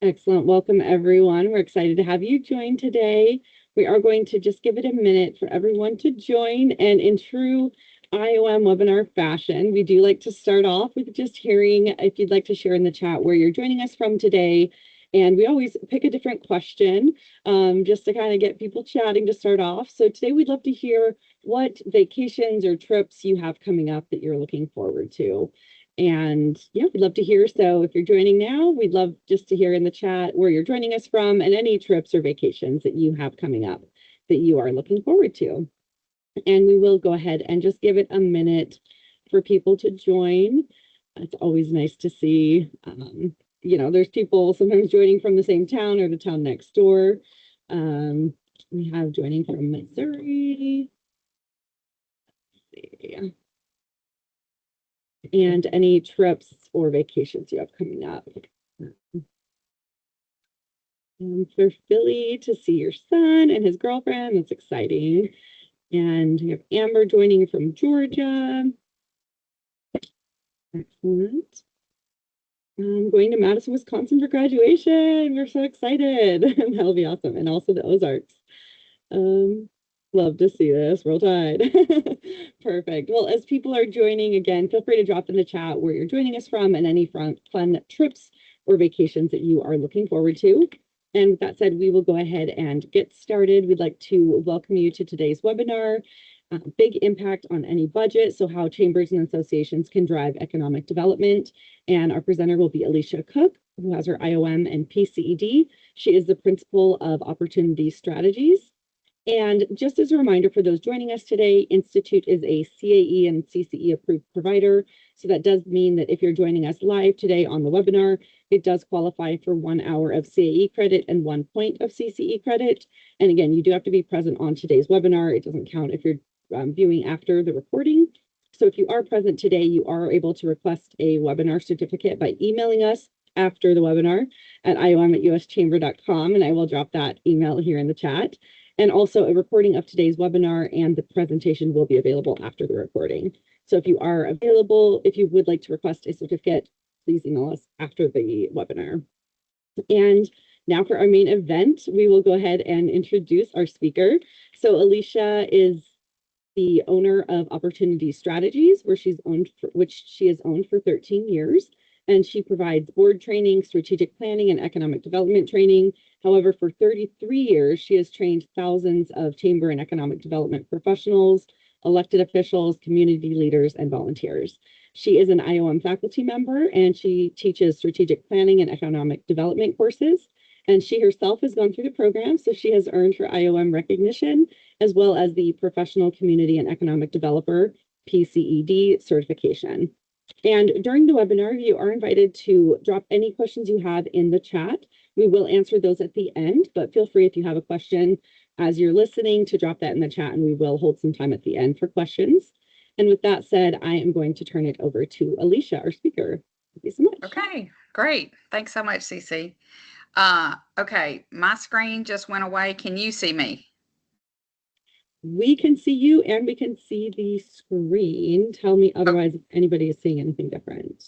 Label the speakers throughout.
Speaker 1: Excellent. Welcome, everyone. We're excited to have you join today. We are going to just give it a minute for everyone to join. And in true IOM webinar fashion, we do like to start off with just hearing if you'd like to share in the chat where you're joining us from today. And we always pick a different question just to kind of get people chatting to start off. So today we'd love to hear what vacations or trips you have coming up that you're looking forward to. And yeah, we'd love to hear. So if you're joining now, we'd love just to hear in the chat where you're joining us from and any trips or vacations that you have coming up that you are looking forward to. And we will go ahead and just give it a minute for people to join. It's always nice to see, there's people sometimes joining from the same town or the town next door. We have joining from Missouri. Let's see. And any trips or vacations you have coming up. And for Philly to see your son and his girlfriend, that's exciting. And we have Amber joining from Georgia. Excellent. I'm going to Madison, Wisconsin for graduation. We're so excited. That'll be awesome. And also the Ozarks. Love to see this. Roll Tide. Perfect. Well, as people are joining again, feel free to drop in the chat where you're joining us from and any fun trips or vacations that you are looking forward to. And with that said, we will go ahead and get started. We'd like to welcome you to today's webinar, Big Impact on Any Budget, so how chambers and associations can drive economic development. And our presenter will be Alicia Cook, who has her IOM and PCED. She is the Principal of Opportunity Strategies. And just as a reminder for those joining us today, Institute is a CAE and CCE approved provider. So that does mean that if you're joining us live today on the webinar, it does qualify for 1 hour of CAE credit and 1 point of CCE credit. And again, you do have to be present on today's webinar. It doesn't count if you're viewing after the recording. So if you are present today, you are able to request a webinar certificate by emailing us after the webinar at iom@uschamber.com. And I will drop that email here in the chat. And also a recording of today's webinar and the presentation will be available after the recording. So if you are available, if you would like to request a certificate, please email us after the webinar. And now for our main event, we will go ahead and introduce our speaker. So Alicia is the owner of Opportunity Strategies, which she has owned for 13 years. And she provides board training, strategic planning, and economic development training. However, for 33 years, she has trained thousands of chamber and economic development professionals, elected officials, community leaders, and volunteers. She is an IOM faculty member, and she teaches strategic planning and economic development courses. And she herself has gone through the program, so she has earned her IOM recognition, as well as the Professional Community and Economic Developer, PCED certification. And during the webinar, you are invited to drop any questions you have in the chat. We will answer those at the end, but feel free if you have a question as you're listening to drop that in the chat, and we will hold some time at the end for questions. And with that said, I am going to turn it over to Alicia, our speaker. Thank you so much.
Speaker 2: Okay, great. Thanks so much, Cece. Okay, my screen just went away. Can you see me?
Speaker 1: We can see you and we can see the screen. Tell me otherwise if anybody is seeing anything different.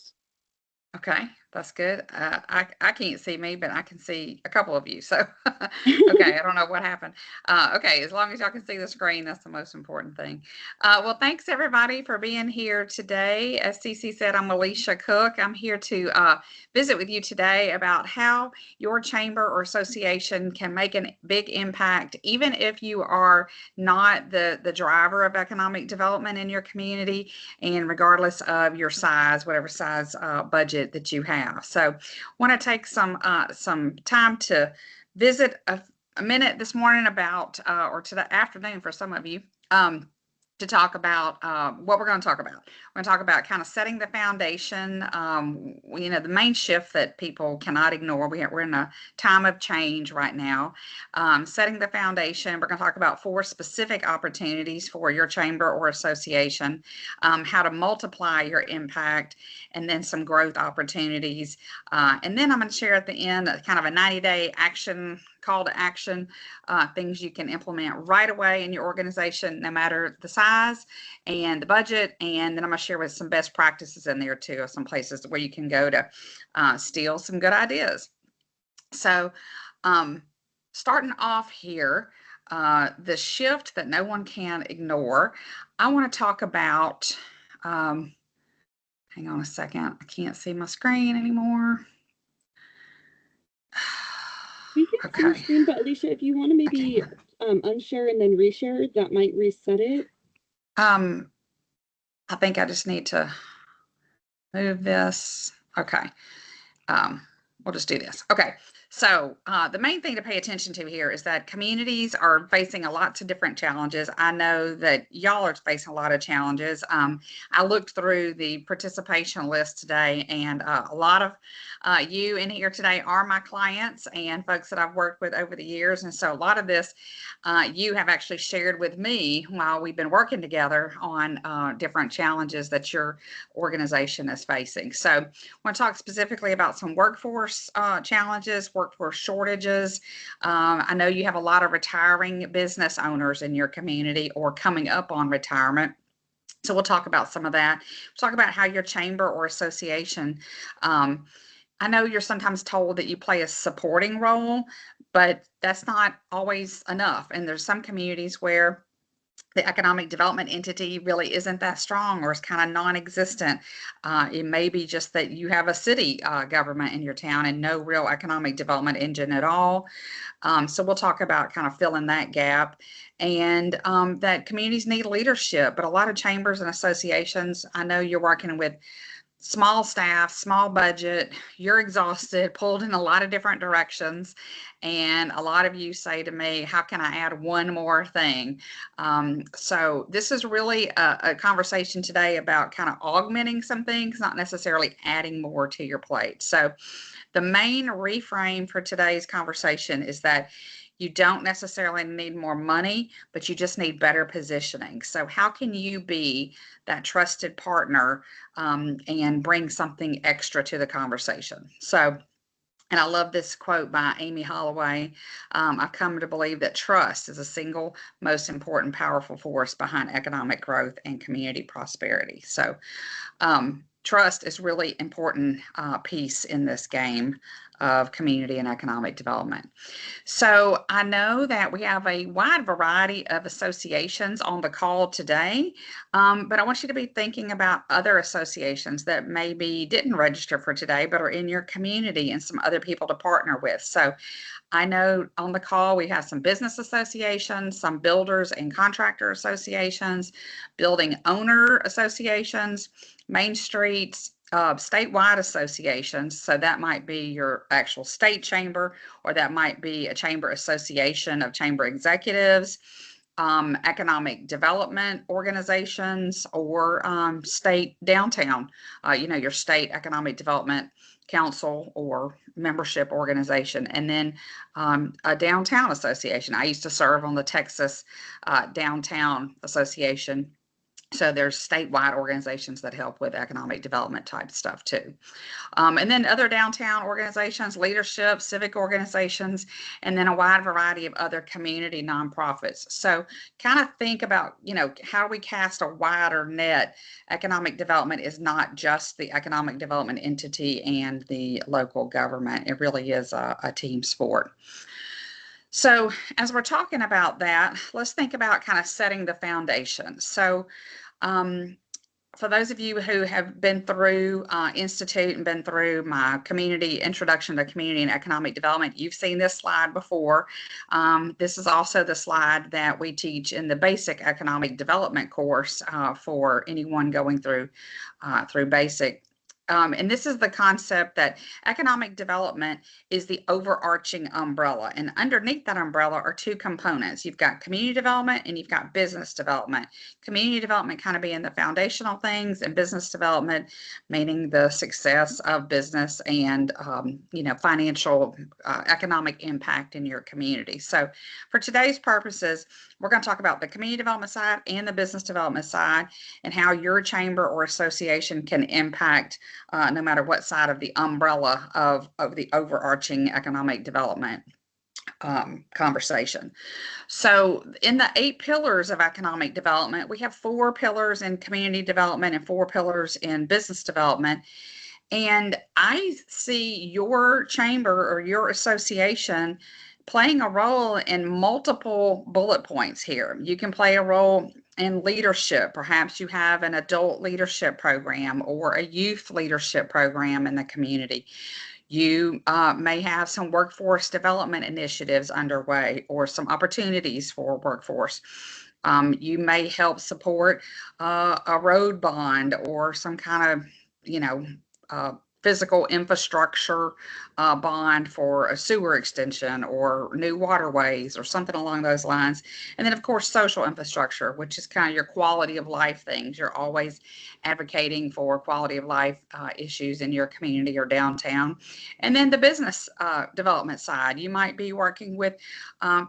Speaker 2: Okay, that's good. I can't see me, but I can see a couple of you. So, okay, I don't know what happened. Okay, as long as y'all can see the screen, that's the most important thing. Well, thanks everybody for being here today. As Cece said, I'm Alicia Cook. I'm here to visit with you today about how your chamber or association can make a big impact, even if you are not the driver of economic development in your community, and regardless of your size, whatever size budget that you have. So want to take some time to visit a minute this morning about, or to the afternoon for some of you, to talk about what we're going to talk about. We're going to talk about kind of setting the foundation, the main shift that people cannot ignore. We're in a time of change right now. Setting the foundation, we're going to talk about 4 specific opportunities for your chamber or association, how to multiply your impact, and then some growth opportunities. And then I'm going to share at the end kind of a 90-day call to action, things you can implement right away in your organization, no matter the size and the budget. And then I'm going to share with some best practices in there too, some places where you can go to steal some good ideas. So, starting off here, the shift that no one can ignore, I want to talk about, um, hang on a second, I can't see my screen anymore.
Speaker 1: We can see your
Speaker 2: Okay.
Speaker 1: screen, but Alicia, if you want to
Speaker 2: Okay.
Speaker 1: maybe unshare and then reshare, that might reset it.
Speaker 2: Um, I think I just need to move this. Okay. Um, we'll just do this. Okay. So the main thing to pay attention to here is that communities are facing a lots of different challenges. I know that y'all are facing a lot of challenges. I looked through the participation list today, and a lot of you in here today are my clients and folks that I've worked with over the years. And so a lot of this you have actually shared with me while we've been working together on different challenges that your organization is facing. So I want to talk specifically about some workforce challenges, workforce shortages. I know you have a lot of retiring business owners in your community or coming up on retirement. So we'll talk about some of that. We'll talk about how your chamber or association, um, I know you're sometimes told that you play a supporting role, but that's not always enough. And there's some communities where the economic development entity really isn't that strong or is kind of non-existent. It may be just that you have a city government in your town and no real economic development engine at all. So we'll talk about kind of filling that gap, and that communities need leadership, but a lot of chambers and associations, I know you're working with small staff, small budget, you're exhausted, pulled in a lot of different directions. And a lot of you say to me, how can I add one more thing? So this is really a conversation today about kind of augmenting some things, not necessarily adding more to your plate. So the main reframe for today's conversation is that you don't necessarily need more money, but you just need better positioning. So how can you be that trusted partner and bring something extra to the conversation? So, and I love this quote by Amy Holloway. I've come to believe that trust is the single most important, powerful force behind economic growth and community prosperity. So, trust is really important piece in this game of community and economic development. So I know that we have a wide variety of associations on the call today, but I want you to be thinking about other associations that maybe didn't register for today, but are in your community and some other people to partner with. So I know on the call we have some business associations, some builders and contractor associations, building owner associations, Main Streets, statewide associations. So that might be your actual state chamber, or that might be a chamber association of chamber executives, economic development organizations, or state downtown, your state economic development council or membership organization, and then a downtown association. I used to serve on the Texas Downtown Association. So there's statewide organizations that help with economic development type stuff too. And then other downtown organizations, leadership, civic organizations, and then a wide variety of other community nonprofits. So kind of think about, how do we cast a wider net? Economic development is not just the economic development entity and the local government. It really is a team sport. So as we're talking about that, let's think about kind of setting the foundation. So um, for those of you who have been through Institute and been through my community introduction to community and economic development, you've seen this slide before. This is also the slide that we teach in the basic economic development course for anyone going through basic. And this is the concept that economic development is the overarching umbrella. And underneath that umbrella are two components. You've got community development and you've got business development. Community development kind of being the foundational things, and business development meaning the success of business and, financial economic impact in your community. So for today's purposes, we're going to talk about the community development side and the business development side, and how your chamber or association can impact no matter what side of the umbrella of the overarching economic development conversation. So in the 8 pillars of economic development, we have 4 pillars in community development and 4 pillars in business development. And I see your chamber or your association playing a role in multiple bullet points here. You can play a role in leadership. Perhaps you have an adult leadership program or a youth leadership program in the community. You may have some workforce development initiatives underway or some opportunities for workforce. You may help support a road bond or some kind of, you know, uh, physical infrastructure bond for a sewer extension or new waterways or something along those lines. And then, of course, social infrastructure, which is kind of your quality of life things. You're always advocating for quality of life issues in your community or downtown. And then the business development side, you might be working with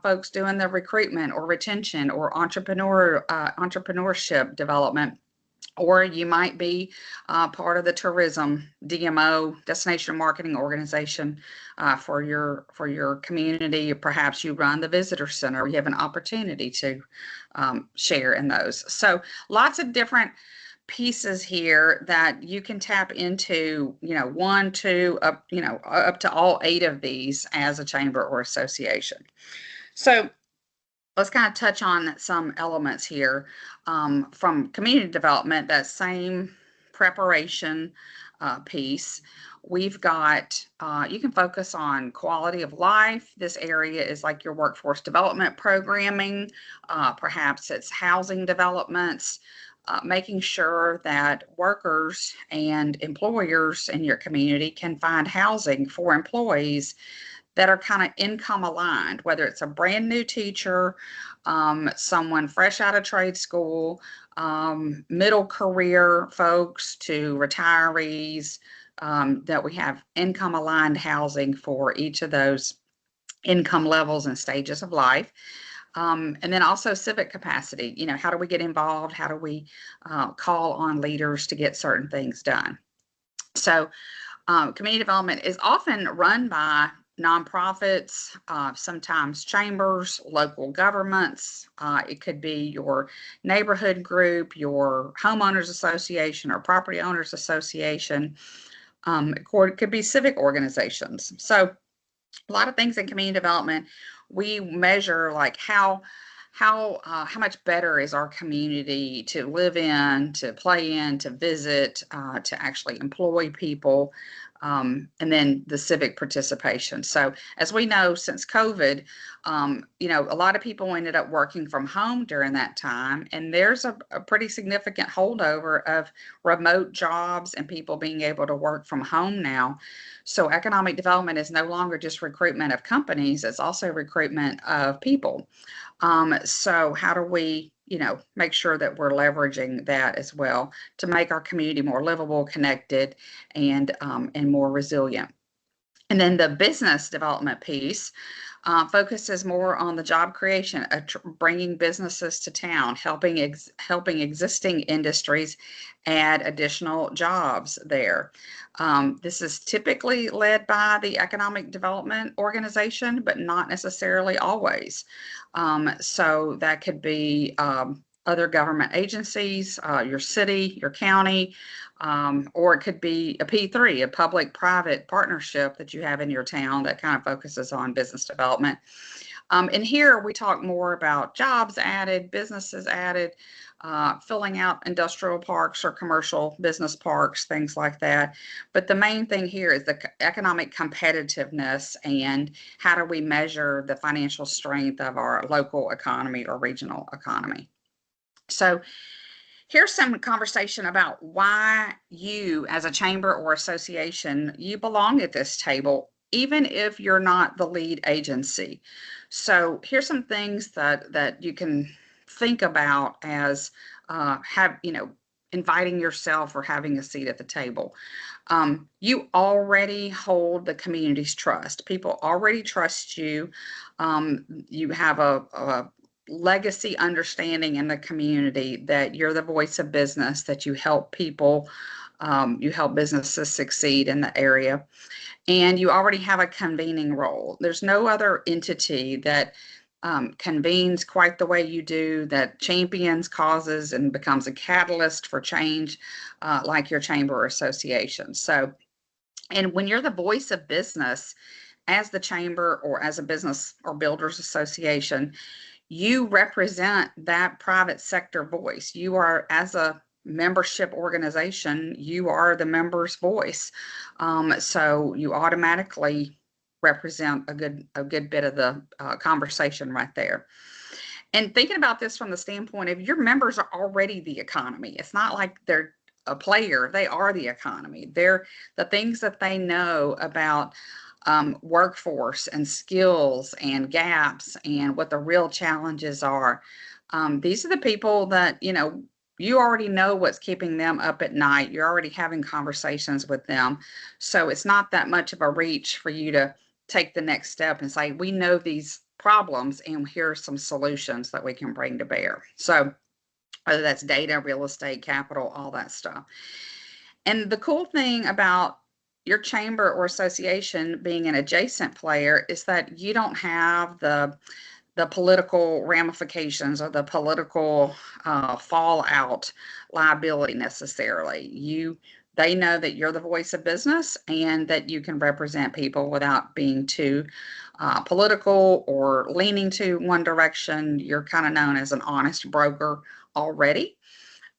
Speaker 2: folks doing the recruitment or retention or entrepreneurship development, or you might be part of the tourism DMO, destination marketing organization, for your community. Perhaps you run the visitor center. You have an opportunity to share in those. So lots of different pieces here that you can tap into, one, two, up, up to all 8 of these as a chamber or association. So let's kind of touch on some elements here from community development, that same preparation piece. We've got, you can focus on quality of life. This area is like your workforce development programming. Perhaps it's housing developments, making sure that workers and employers in your community can find housing for employees that are kind of income aligned, whether it's a brand new teacher, someone fresh out of trade school, middle career folks to retirees, that we have income aligned housing for each of those income levels and stages of life. And then also civic capacity. How do we get involved? How do we call on leaders to get certain things done? So community development is often run by nonprofits, sometimes chambers, local governments. It could be your neighborhood group, your homeowners association, or property owners association. It could be civic organizations. So a lot of things in community development, we measure like how much better is our community to live in, to play in, to visit, to actually employ people, and then the civic participation. So as we know, since COVID, a lot of people ended up working from home during that time, and there's a pretty significant holdover of remote jobs and people being able to work from home now. So economic development is no longer just recruitment of companies, it's also recruitment of people. So how do we, make sure that we're leveraging that as well to make our community more livable, connected, and more resilient? And then the business development piece focuses more on the job creation, bringing businesses to town, helping existing industries add additional jobs there. This is typically led by the Economic Development Organization, but not necessarily always. So that could be other government agencies, your city, your county, or it could be a P3, a public-private partnership that you have in your town that kind of focuses on business development. And here we talk more about jobs added, businesses added, filling out industrial parks or commercial business parks, things like that. But the main thing here is the economic competitiveness and how do we measure the financial strength of our local economy or regional economy. So here's some conversation about why you, as a chamber or association, you belong at this table, even if you're not the lead agency. So here's some things that you can think about as inviting yourself or having a seat at the table. You already hold the community's trust. People already trust you. You have a legacy understanding in the community that you're the voice of business, that you help people, you help businesses succeed in the area, and you already have a convening role. There's no other entity that convenes quite the way you do, that champions causes and becomes a catalyst for change like your chamber or association. So And when you're the voice of business as the chamber or as a business or builders association, you represent that private sector voice. You are, as a membership organization, you are the member's voice. So you automatically represent a good bit of the conversation right there. And thinking about this from the standpoint of your members are already the economy. It's not like they're a player, they are the economy. They're the things that they know about workforce and skills and gaps and what the real challenges are. These are the people that, you already know what's keeping them up at night. You're already having conversations with them. So it's not that much of a reach for you to take the next step and say, we know these problems and here are some solutions that we can bring to bear. So whether that's data, real estate, capital, all that stuff. And the cool thing about your chamber or association being an adjacent player is that you don't have the political ramifications or the political fallout liability necessarily. They know that you're the voice of business and that you can represent people without being too political or leaning to one direction. You're kind of known as an honest broker already.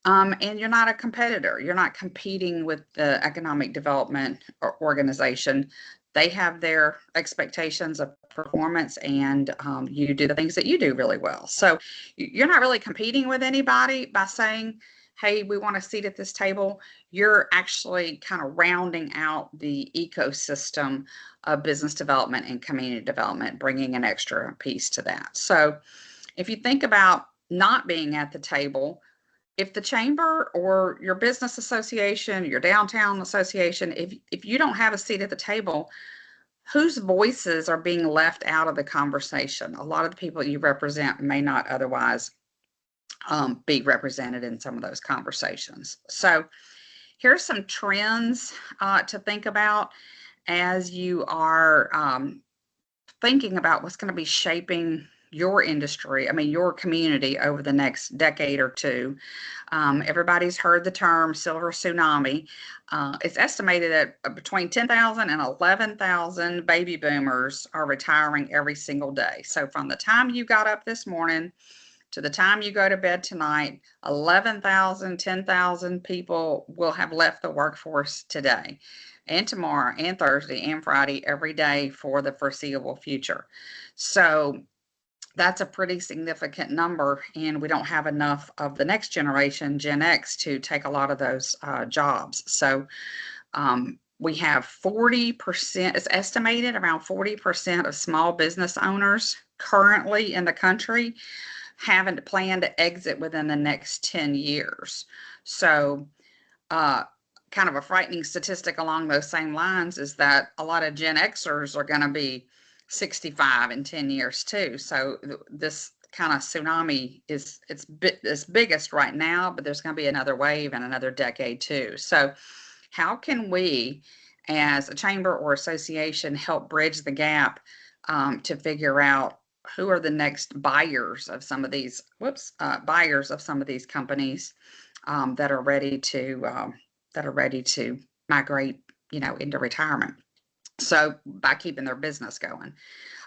Speaker 2: And you're not a competitor. You're not competing with the economic development organization. They have their expectations of performance, and you do the things that you do really well. So you're not really competing with anybody by saying, hey, we want a seat at this table. You're actually kind of rounding out the ecosystem of business development and community development, bringing an extra piece to that. So if you think about not being at the table, if the chamber or your business association, your downtown association, if you don't have a seat at the table, whose voices are being left out of the conversation? A lot of the people you represent may not otherwise be represented in some of those conversations. So here's some trends to think about as you are thinking about what's going to be shaping your industry, your community over the next decade or two. Everybody's heard the term silver tsunami. It's estimated that between 10,000 and 11,000 baby boomers are retiring every single day. So from the time you got up this morning to the time you go to bed tonight, 11,000, 10,000 people will have left the workforce today and tomorrow and Thursday and Friday, every day for the foreseeable future. So that's a pretty significant number, and we don't have enough of the next generation, Gen X, to take a lot of those jobs. So we have 40%, it's estimated around 40% of small business owners currently in the country haven't planned to exit within the next 10 years. So kind of a frightening statistic along those same lines is that a lot of Gen Xers are going to be 65 in 10 years too. So this kind of tsunami is it's biggest right now, but there's going to be another wave in another decade too. So how can we as a chamber or association help bridge the gap to figure out who are the next buyers of some of these buyers of some of these companies that are ready to migrate, into retirement. So by keeping their business going.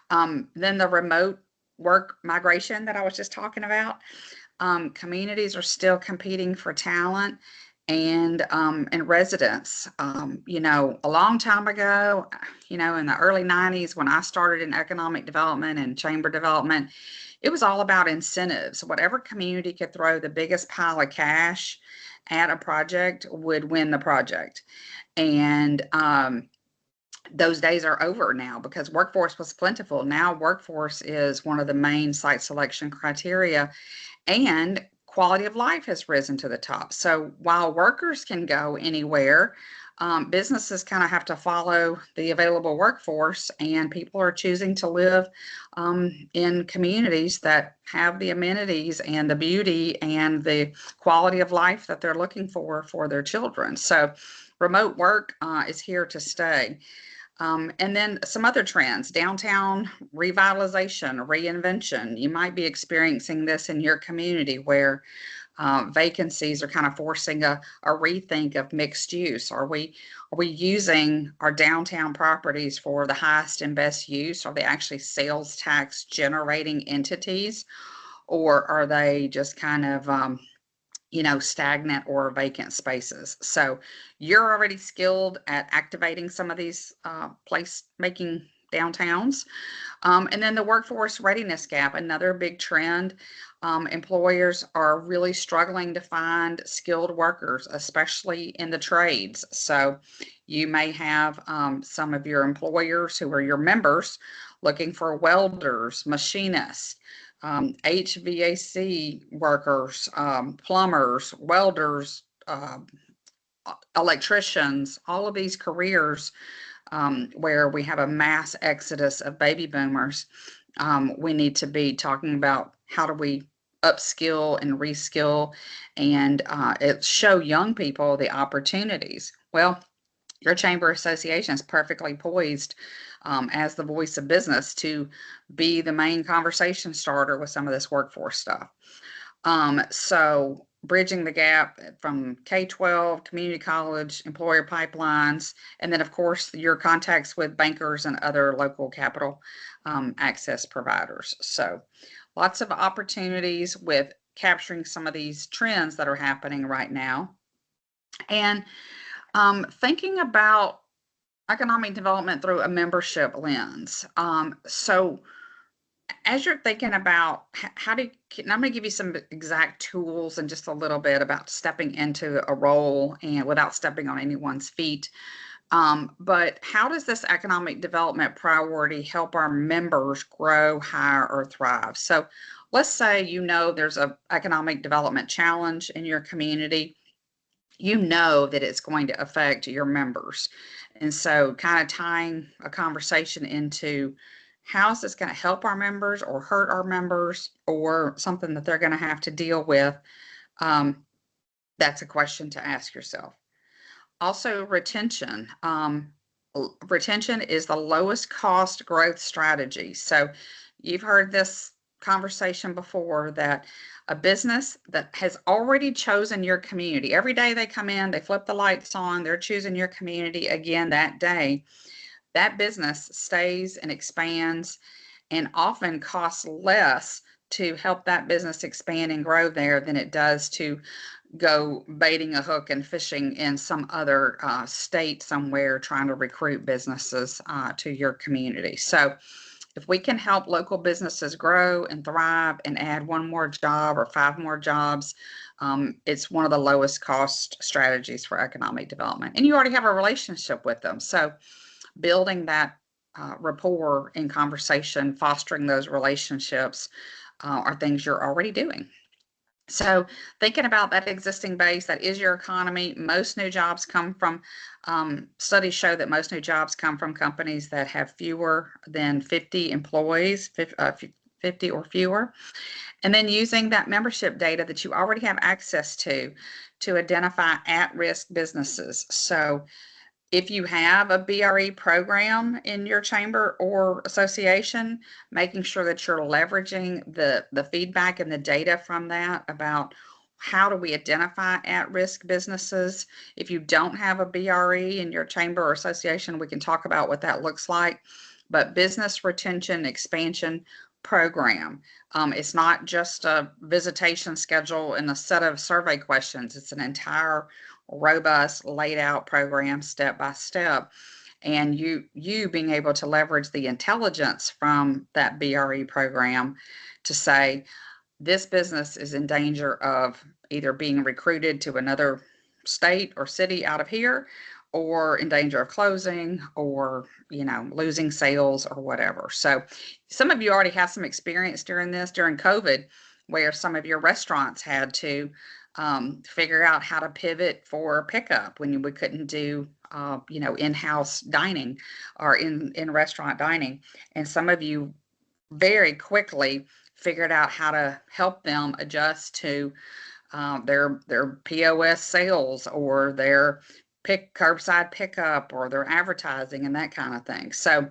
Speaker 2: Then the remote work migration that I was just talking about. Communities are still competing for talent and residents. A long time ago, in the early 90s when I started in economic development and chamber development, it was all about incentives. Whatever community could throw the biggest pile of cash at a project would win the project. And those days are over now because workforce was plentiful. Now workforce is one of the main site selection criteria, and quality of life has risen to the top. So while workers can go anywhere, businesses kind of have to follow the available workforce, and people are choosing to live in communities that have the amenities and the beauty and the quality of life that they're looking for their children. So remote work is here to stay. And then some other trends, downtown revitalization, reinvention. You might be experiencing this in your community where Vacancies are kind of forcing a rethink of mixed use. Are we using our downtown properties for the highest and best use? Are they actually sales tax generating entities, or are they just kind of stagnant or vacant spaces? So you're already skilled at activating some of these place making downtowns. And then the workforce readiness gap, another big trend. Employers are really struggling to find skilled workers, especially in the trades. So you may have some of your employers who are your members looking for welders, machinists, HVAC workers, plumbers, welders, electricians, all of these careers where we have a mass exodus of baby boomers. We need to be talking about how do we upskill and reskill and show young people the opportunities. Well, your chamber association is perfectly poised as the voice of business to be the main conversation starter with some of this workforce stuff. So bridging the gap from K-12, community college, employer pipelines, and then of course your contacts with bankers and other local capital access providers. So lots of opportunities with capturing some of these trends that are happening right now. And thinking about economic development through a membership lens. So as you're thinking about how do you, I'm going to give you some exact tools and just a little bit about stepping into a role and without stepping on anyone's feet. But how does this economic development priority help our members grow, hire, or thrive? So let's say there's an economic development challenge in your community. You know that it's going to affect your members. And so kind of tying a conversation into how is this going to help our members or hurt our members or something that they're going to have to deal with? That's a question to ask yourself. Also, retention. Retention is the lowest cost growth strategy. So you've heard this conversation before that a business that has already chosen your community, every day they come in, they flip the lights on, they're choosing your community again that day. That business stays and expands and often costs less to help that business expand and grow there than it does to go baiting a hook and fishing in some other state somewhere trying to recruit businesses to your community. So if we can help local businesses grow and thrive and add one more job or 5 more jobs, it's one of the lowest cost strategies for economic development. And you already have a relationship with them. So building that rapport in conversation, fostering those relationships are things you're already doing. So thinking about that existing base, that is your economy. Most new jobs come from, studies show that most new jobs come from companies that have fewer than 50 employees, 50 or fewer. And then using that membership data that you already have access to identify at-risk businesses. So if you have a BRE program in your chamber or association, making sure that you're leveraging the feedback and the data from that about how do we identify at-risk businesses. If you don't have a BRE in your chamber or association, we can talk about what that looks like. But business retention expansion program. It's not just a visitation schedule and a set of survey questions. It's an entire robust laid out program step by step, and you being able to leverage the intelligence from that BRE program to say this business is in danger of either being recruited to another state or city out of here or in danger of closing or losing sales or whatever. So some of you already have some experience during COVID, where some of your restaurants had to figure out how to pivot for pickup when we couldn't do in-house dining or in restaurant dining. And some of you very quickly figured out how to help them adjust to their POS sales or their curbside pickup or their advertising and that kind of thing. So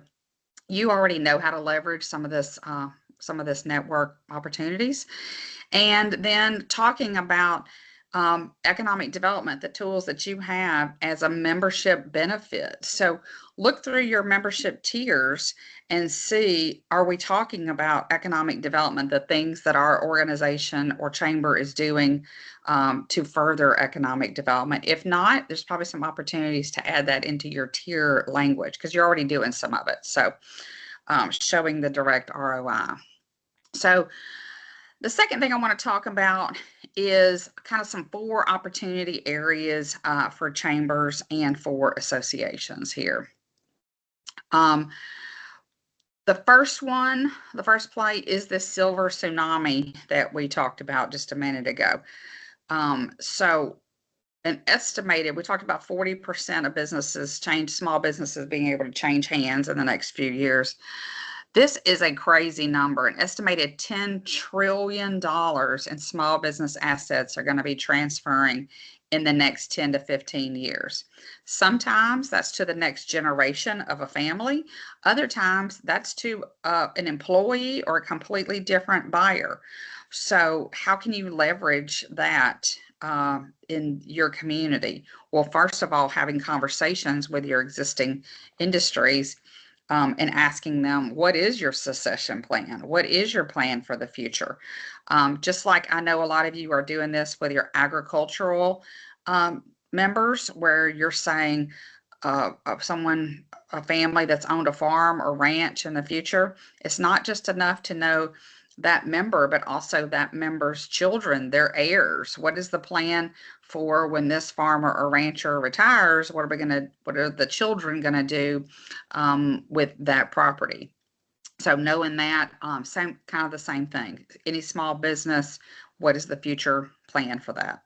Speaker 2: you already know how to leverage some of this some of this network opportunities. And then talking about economic development, the tools that you have as a membership benefit. So look through your membership tiers and see, are we talking about economic development, the things that our organization or chamber is doing to further economic development? If not, there's probably some opportunities to add that into your tier language because you're already doing some of it. So showing the direct ROI. So the second thing I want to talk about is kind of some 4 opportunity areas for chambers and for associations here. The first one, the first play is this silver tsunami that we talked about just a minute ago. So an estimated, we talked about 40% of businesses small businesses being able to change hands in the next few years. This is a crazy number. An estimated $10 trillion in small business assets are going to be transferring in the next 10 to 15 years. Sometimes that's to the next generation of a family. Other times that's to an employee or a completely different buyer. So how can you leverage that in your community? Well, first of all, having conversations with your existing industries and asking them, what is your succession plan? What is your plan for the future? Just like I know a lot of you are doing this with your agricultural members, where you're saying a family that's owned a farm or ranch in the future, it's not just enough to know that member, but also that member's children, their heirs. What is the plan for when this farmer or rancher retires? What are the children gonna do with that property? So knowing that, same kind of the same thing. Any small business, what is the future plan for that?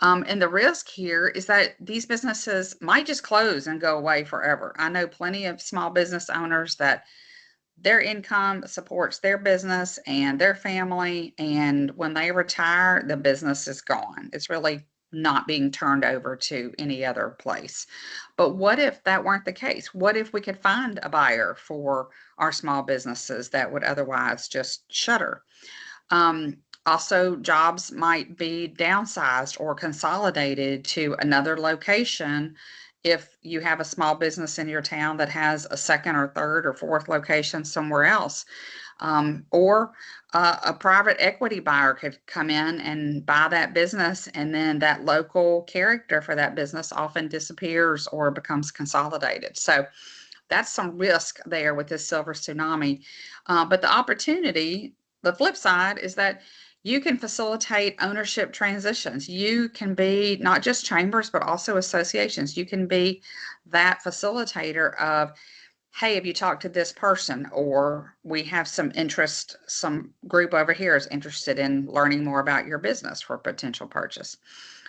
Speaker 2: And the risk here is that these businesses might just close and go away forever. I know plenty of small business owners that their income supports their business and their family. And when they retire, the business is gone. It's really not being turned over to any other place. But what if that weren't the case? What if we could find a buyer for our small businesses that would otherwise just shutter? Also, jobs might be downsized or consolidated to another location if you have a small business in your town that has a second or third or fourth location somewhere else. Or a private equity buyer could come in and buy that business, and then that local character for that business often disappears or becomes consolidated. So that's some risk there with this silver tsunami. But the opportunity, the flip side, is that you can facilitate ownership transitions. You can be not just chambers, but also associations. You can be that facilitator of, hey, have you talked to this person? Or we have some interest, some group over here is interested in learning more about your business for potential purchase.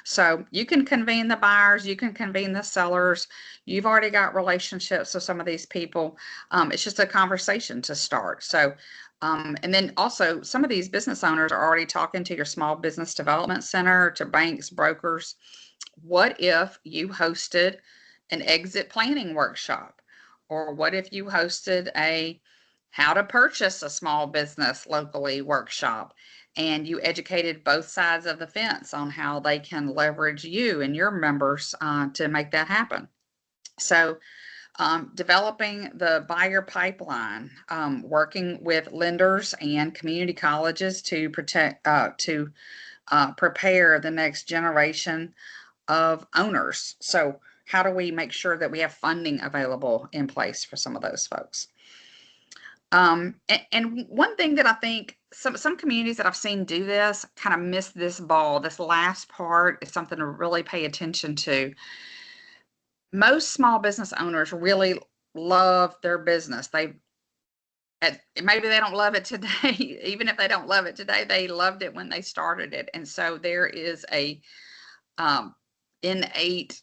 Speaker 2: So you can convene the buyers, you can convene the sellers. You've already got relationships with some of these people. It's just a conversation to start. So, and then also some of these business owners are already talking to your small business development center, to banks, brokers. What if you hosted an exit planning workshop? Or what if you hosted a how to purchase a small business locally workshop, and you educated both sides of the fence on how they can leverage you and your members to make that happen? So developing the buyer pipeline, working with lenders and community colleges to prepare the next generation of owners. So how do we make sure that we have funding available in place for some of those folks? And one thing that I think some communities that I've seen do this kind of miss this ball. This last part is something to really pay attention to. Most small business owners really love their business. Maybe they don't love it today. Even if they don't love it today, they loved it when they started it. And so there is a innate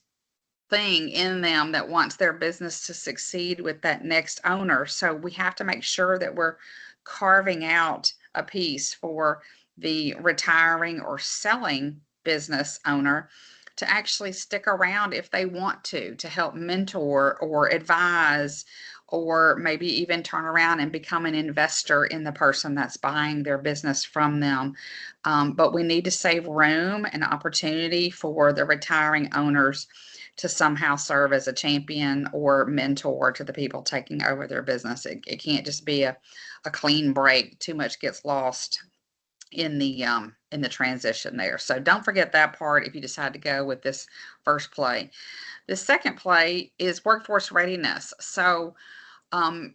Speaker 2: thing in them that wants their business to succeed with that next owner. So we have to make sure that we're carving out a piece for the retiring or selling business owner to actually stick around if they want to help mentor or advise or maybe even turn around and become an investor in the person that's buying their business from them. But we need to save room and opportunity for the retiring owners to somehow serve as a champion or mentor to the people taking over their business. It can't just be a clean break. Too much gets lost in the transition there. So don't forget that part if you decide to go with this first play. The second play is workforce readiness. So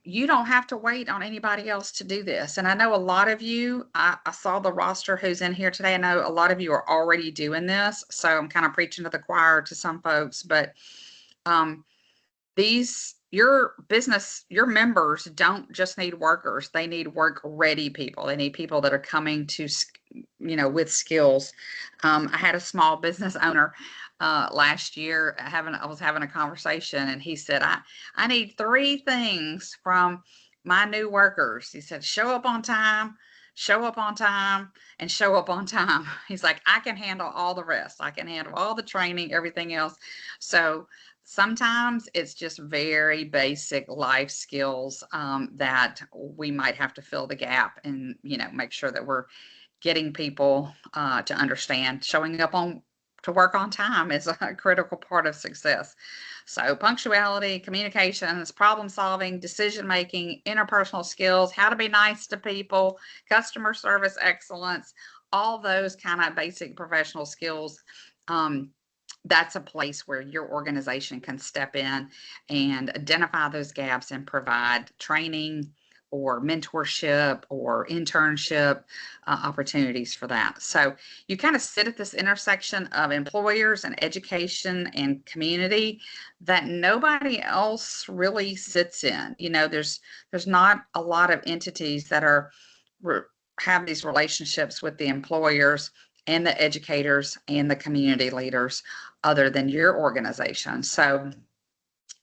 Speaker 2: you don't have to wait on anybody else to do this. And I know a lot of you, I saw the roster who's in here today. I know a lot of you are already doing this. So I'm kind of preaching to the choir to some folks, but um, your business, your members don't just need workers. They need work ready people. They need people that are coming to, with skills. I had a small business owner last year I was having a conversation, and he said, I need three things from my new workers. He said, show up on time, show up on time, and show up on time. He's like, I can handle all the rest. I can handle all the training, everything else. So sometimes it's just very basic life skills that we might have to fill the gap and, make sure that we're getting people to understand showing up to work on time is a critical part of success. So punctuality, communications, problem solving, decision making, interpersonal skills, how to be nice to people, customer service excellence, all those kind of basic professional skills. That's a place where your organization can step in and identify those gaps and provide training or mentorship or internship opportunities for that. So you kind of sit at this intersection of employers and education and community that nobody else really sits in. There's not a lot of entities that have these relationships with the employers and the educators and the community leaders other than your organization. So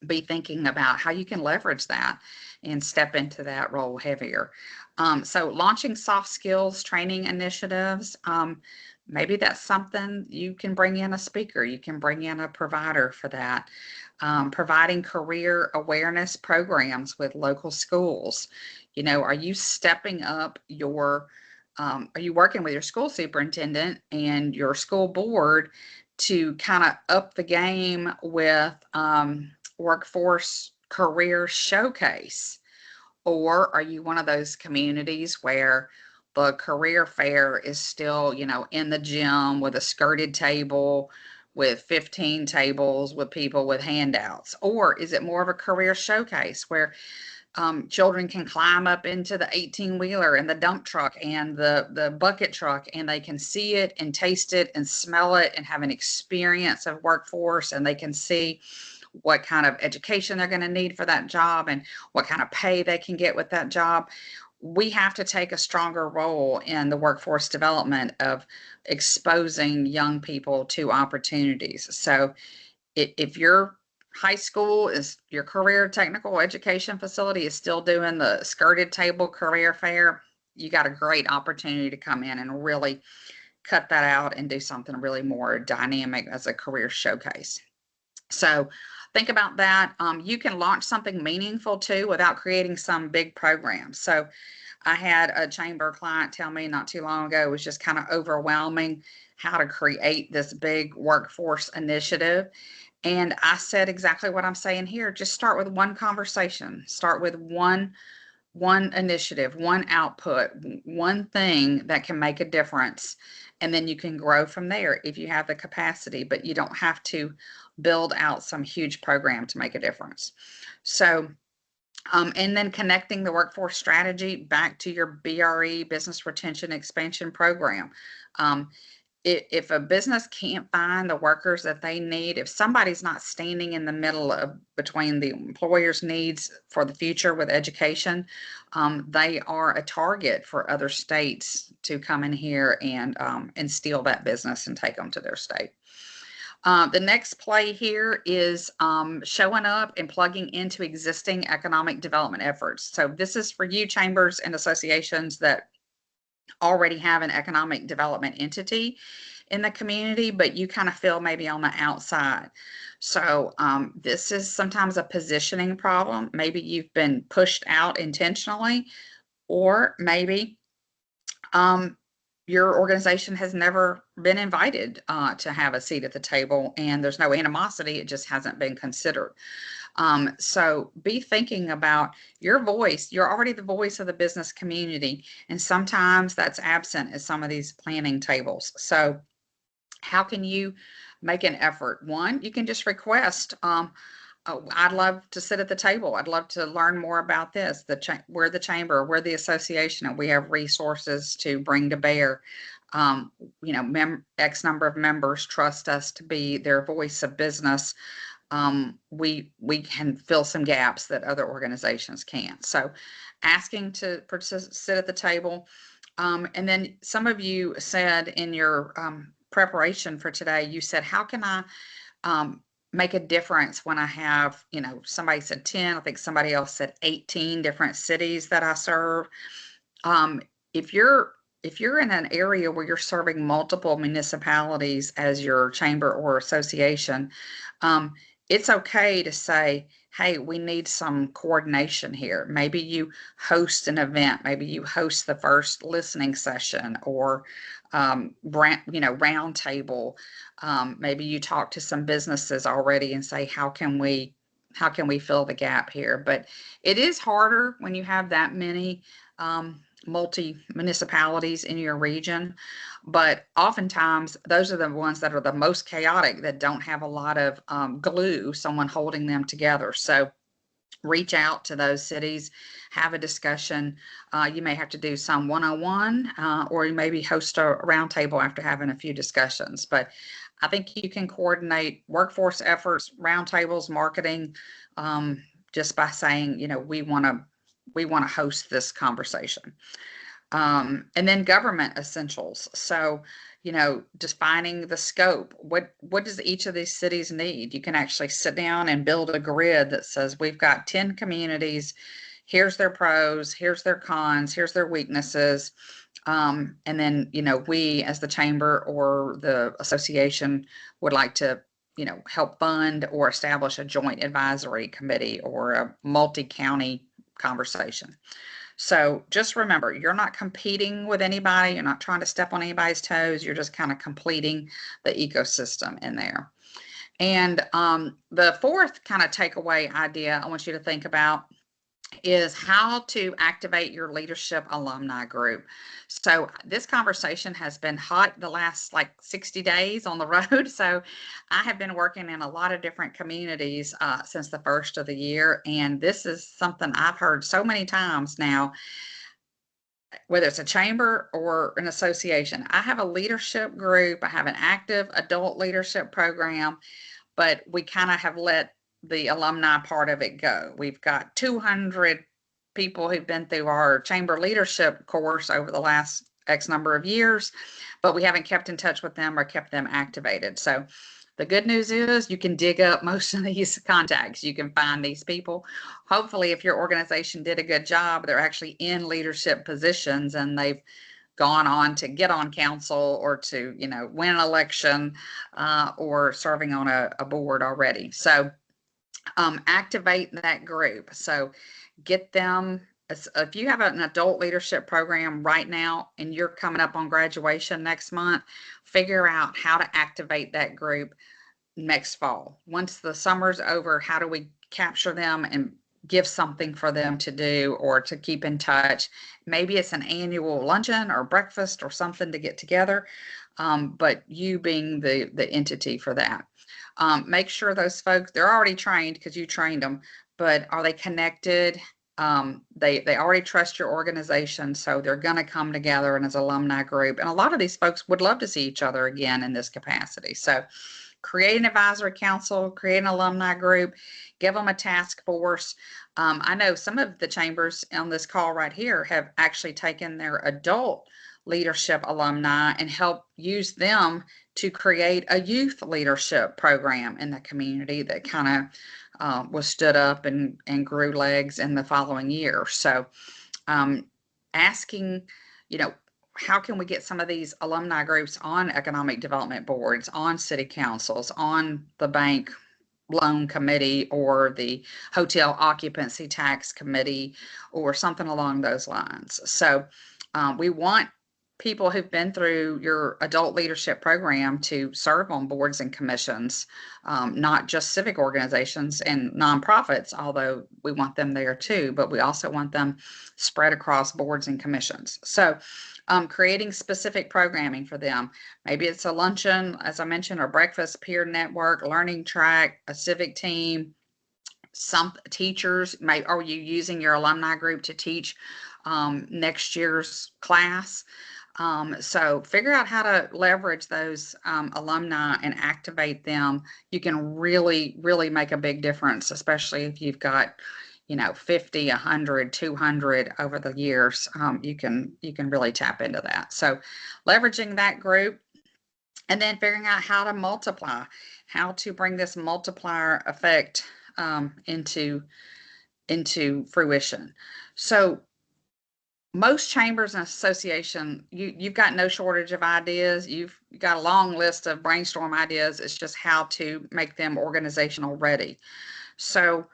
Speaker 2: be thinking about how you can leverage that and step into that role heavier. So launching soft skills training initiatives, maybe that's something you can bring in a speaker, you can bring in a provider for that. Providing career awareness programs with local schools. Are you stepping up are you working with your school superintendent and your school board to kind of up the game with workforce career showcase? Or are you one of those communities where the career fair is still, in the gym with a skirted table with 15 tables with people with handouts? Or is it more of a career showcase where children can climb up into the 18-wheeler and the dump truck and the bucket truck, and they can see it and taste it and smell it and have an experience of workforce, and they can see what kind of education they're going to need for that job and what kind of pay they can get with that job? We have to take a stronger role in the workforce development of exposing young people to opportunities. So if your high school is your career technical education facility is still doing the skirted table career fair, you got a great opportunity to come in and really cut that out and do something really more dynamic as a career showcase. So think about that. You can launch something meaningful too without creating some big program. So I had a chamber client tell me not too long ago, it was just kind of overwhelming how to create this big workforce initiative. And I said exactly what I'm saying here. Just start with one conversation, start with one initiative, one output, one thing that can make a difference. And then you can grow from there if you have the capacity, but you don't have to build out some huge program to make a difference. So, and then connecting the workforce strategy back to your BRE, business retention expansion program. If a business can't find the workers that they need, if somebody's not standing in the middle of between the employer's needs for the future with education, they are a target for other states to come in here and steal that business and take them to their state. The next play here is showing up and plugging into existing economic development efforts. So this is for you chambers and associations that already have an economic development entity in the community, but you kind of feel maybe on the outside. So this is sometimes a positioning problem. Maybe you've been pushed out intentionally, or maybe um, your organization has never been invited to have a seat at the table, and there's no animosity. It just hasn't been considered. So be thinking about your voice. You're already the voice of the business community, and sometimes that's absent at some of these planning tables. So how can you make an effort? One, you can just request, oh, I'd love to sit at the table. I'd love to learn more about this. We're the chamber, we're the association, and we have resources to bring to bear. Um, X number of members trust us to be their voice of business. We can fill some gaps that other organizations can't. So asking to sit at the table. And then some of you said in your preparation for today, you said, how can I make a difference when I have, somebody said 10, I think somebody else said 18 different cities that I serve. Um, if you're in an area where you're serving multiple municipalities as your chamber or association, um, it's okay to say, hey, we need some coordination here. Maybe you host an event, maybe you host the first listening session, or round table. Maybe you talk to some businesses already and say, how can we fill the gap here? But it is harder when you have that many multi municipalities in your region, but oftentimes those are the ones that are the most chaotic, that don't have a lot of glue, someone holding them together. So reach out to those cities, have a discussion. You may have to do some one-on-one, or you maybe host a roundtable after having a few discussions. But I think you can coordinate workforce efforts, roundtables, marketing, just by saying, we want to host this conversation. And then government essentials. So, defining the scope. What does each of these cities need? You can actually sit down and build a grid that says we've got 10 communities. Here's their pros, here's their cons, here's their weaknesses. And then, we as the chamber or the association would like to, help fund or establish a joint advisory committee or a multi-county conversation. So just remember, you're not competing with anybody. You're not trying to step on anybody's toes. You're just kind of completing the ecosystem in there. And the fourth kind of takeaway idea I want you to think about is how to activate your leadership alumni group. So this conversation has been hot the last like 60 days on the road. So I have been working in a lot of different communities since the first of the year. And this is something I've heard so many times now, whether it's a chamber or an association. I have a leadership group. I have an active adult leadership program, but we kind of have let the alumni part of it go. We've got 200 people who've been through our chamber leadership course over the last X number of years, but we haven't kept in touch with them or kept them activated. So the good news is you can dig up most of these contacts. You can find these people. Hopefully, if your organization did a good job, they're actually in leadership positions and they've gone on to get on council or to, win an election, or serving on a board already. So activate that group. So get them. If you have an adult leadership program right now and you're coming up on graduation next month, figure out how to activate that group next fall. Once the summer's over, how do we capture them and give something for them to do or to keep in touch? Maybe it's an annual luncheon or breakfast or something to get together, but you being the entity for that. Make sure those folks, they're already trained because you trained them, but are they connected? They already trust your organization, so they're going to come together and as alumni group. And a lot of these folks would love to see each other again in this capacity. So create an advisory council, create an alumni group, give them a task force. I know some of the chambers on this call right here have actually taken their adult leadership alumni and help use them to create a youth leadership program in the community that kind of was stood up and grew legs in the following year. So asking, how can we get some of these alumni groups on economic development boards, on city councils, on the bank loan committee or the hotel occupancy tax committee or something along those lines. So we want people who've been through your adult leadership program to serve on boards and commissions, not just civic organizations and nonprofits, although we want them there too, but we also want them spread across boards and commissions. So creating specific programming for them. Maybe it's a luncheon, as I mentioned, or breakfast, peer network, learning track, a civic team. Some teachers are you using your alumni group to teach next year's class? So figure out how to leverage those alumni and activate them. You can really, really make a big difference, especially if you've got, 50, 100, 200 over the years. You can really tap into that. So leveraging that group and then figuring out how to multiply, how to bring this multiplier effect into fruition. So most chambers and association, you've got no shortage of ideas. You've got a long list of brainstorm ideas. It's just how to make them organizational ready. So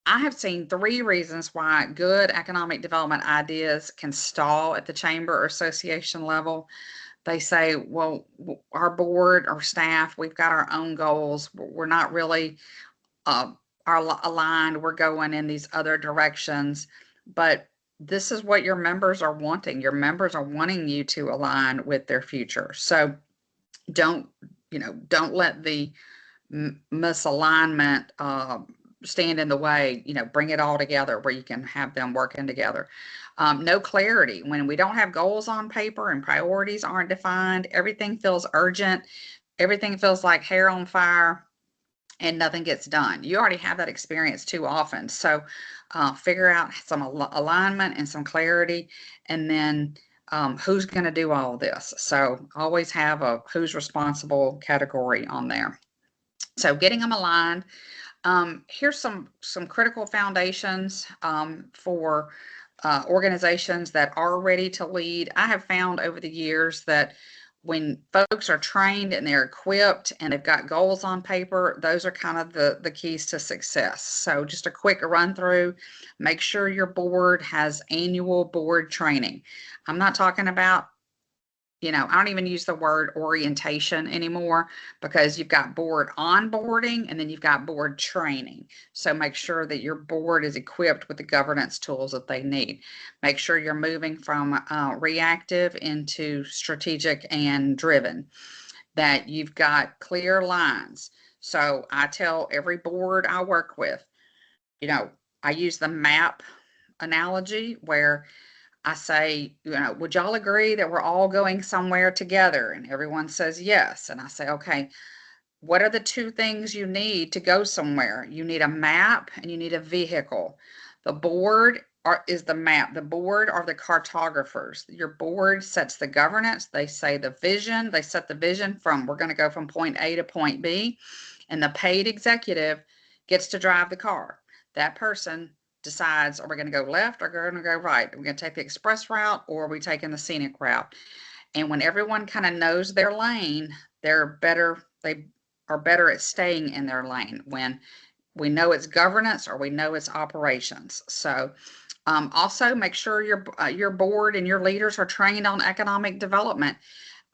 Speaker 2: I have seen 3 reasons why good economic development ideas can stall at the chamber or association level. They say, well, our board or staff, we've got our own goals. We're not really are aligned. We're going in these other directions. But this is what your members are wanting. Your members are wanting you to align with their future. So don't let the misalignment stand in the way. Bring it all together where you can have them working together. No clarity. When we don't have goals on paper and priorities aren't defined, everything feels urgent. Everything feels like hair on fire and nothing gets done. You already have that experience too often. So figure out some alignment and some clarity, and then who's going to do all of this. So always have a who's responsible category on there. So getting them aligned. Here's some critical foundations for organizations that are ready to lead. I have found over the years that when folks are trained and they're equipped and they've got goals on paper, those are kind of the keys to success. So just a quick run through, make sure your board has annual board training. I'm not talking about, I don't even use the word orientation anymore, because you've got board onboarding and then you've got board training. So make sure that your board is equipped with the governance tools that they need. Make sure you're moving from reactive into strategic and driven, that you've got clear lines. So I tell every board I work with, I use the map analogy where I say, would y'all agree that we're all going somewhere together? And everyone says yes. And I say, okay, what are the 2 things you need to go somewhere? You need a map and you need a vehicle. The board is the map. The board are the cartographers. Your board sets the governance. They say the vision. They set the vision from, we're going to go from point A to point B. And the paid executive gets to drive the car. That person decides, are we going to go left or going to go right? Are we going to take the express route, or are we taking the scenic route? And when everyone kind of knows their lane, they are better at staying in their lane when we know it's governance or we know it's operations. So also make sure your board and your leaders are trained on economic development.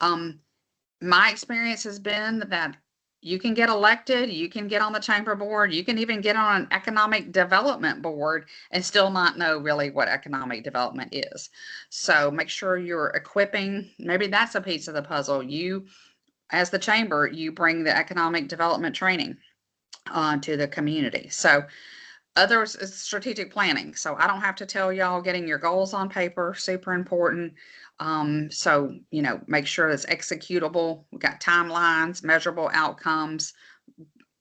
Speaker 2: My experience has been that you can get elected, you can get on the chamber board, you can even get on an economic development board and still not know really what economic development is. So make sure you're equipping, maybe that's a piece of the puzzle. You, as the chamber, you bring the economic development training to the community. So others is strategic planning. So I don't have to tell y'all, getting your goals on paper, super important. So, make sure it's executable. We've got timelines, measurable outcomes.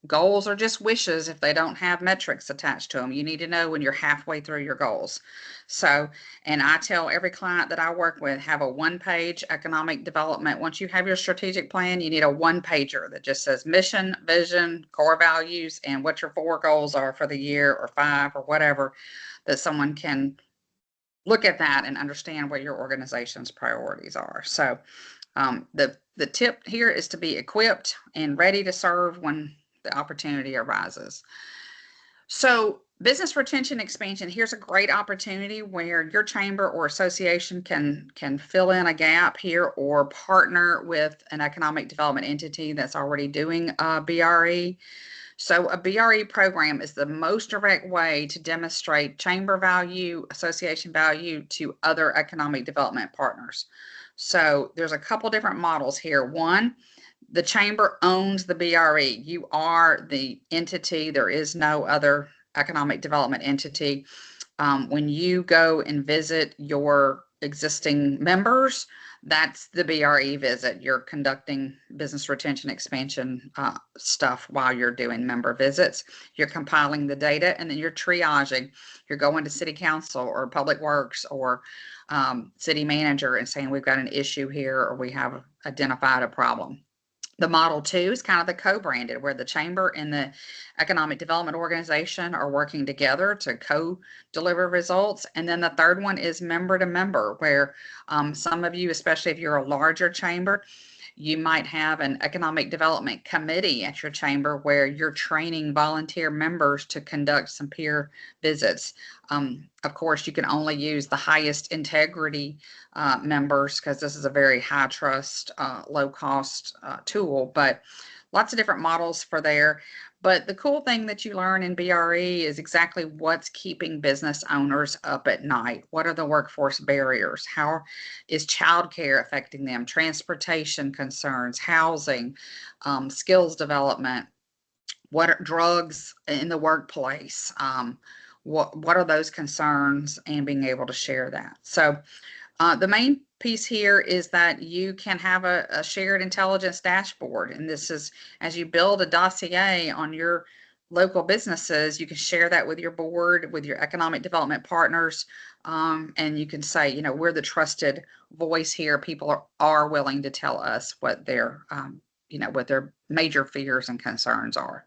Speaker 2: Goals are just wishes if they don't have metrics attached to them. You need to know when you're halfway through your goals. So, and I tell every client that I work with, have a 1-page economic development. Once you have your strategic plan, you need a 1-pager that just says mission, vision, core values, and what your 4 goals are for the year, or 5, or whatever, that someone can look at that and understand what your organization's priorities are. So the tip here is to be equipped and ready to serve when the opportunity arises. So business retention expansion, here's a great opportunity where your chamber or association can fill in a gap here or partner with an economic development entity that's already doing BRE. So a BRE program is the most direct way to demonstrate chamber value, association value to other economic development partners. So there's a couple different models here. One, the chamber owns the BRE. You are the entity. There is no other economic development entity. When you go and visit your existing members, that's the BRE visit. You're conducting business retention expansion stuff while you're doing member visits. You're compiling the data, and then you're triaging. You're going to city council or public works or city manager and saying, we've got an issue here, or we have identified a problem. The model two is kind of the co-branded, where the chamber and the economic development organization are working together to co-deliver results. And then the third one is member to member, where some of you, especially if you're a larger chamber, you might have an economic development committee at your chamber where you're training volunteer members to conduct some peer visits. Of course, you can only use the highest integrity members, because this is a very high trust, low cost tool, but lots of different models for there. But the cool thing that you learn in BRE is exactly what's keeping business owners up at night. What are the workforce barriers? How is childcare affecting them? Transportation concerns, housing, skills development. What are drugs in the workplace? What are those concerns, and being able to share that. So the main piece here is that you can have a shared intelligence dashboard. And this is, as you build a dossier on your local businesses, you can share that with your board, with your economic development partners. And you can say, you know, we're the trusted voice here. People are willing to tell us what their, you know, what their major fears and concerns are.